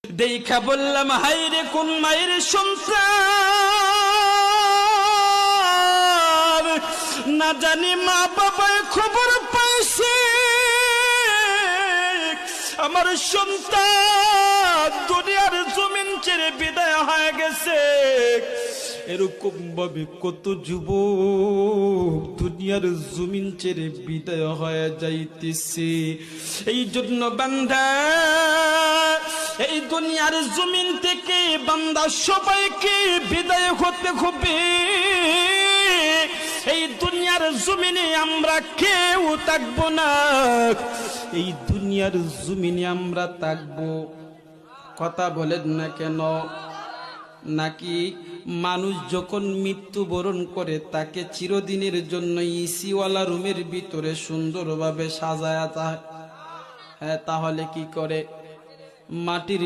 দেখা বললাম হাইরে কোন মায়ের সন্তান, না জানি মা বাবায় খবর পাইছে আমার সন্তান দুনিয়ার জমিন ছেড়ে বিদায় হয়ে গেছে। এরকম ভাবে কত যুবক দুনিয়ার জমিন ছেড়ে বিদায় হয়ে যাইতেছে। এই জন্য বান্দা এই দুনিয়ার জমিন থেকে বান্দা সবাইকে বিদায় হতে হবে। এই দুনিয়ার জমিনে আমরা কেউ থাকবো না, এই দুনিয়ার জমিনে আমরা থাকবো। কথা বলেন না কেন? নাকি মানুষ যখন মৃত্যুবরণ করে তাকে চিরদিনের জন্য ইসিওয়ালা রুমের ভিতরে সুন্দরভাবে সাজায়া যায়? হ্যাঁ, তাহলে কি করে? মাটির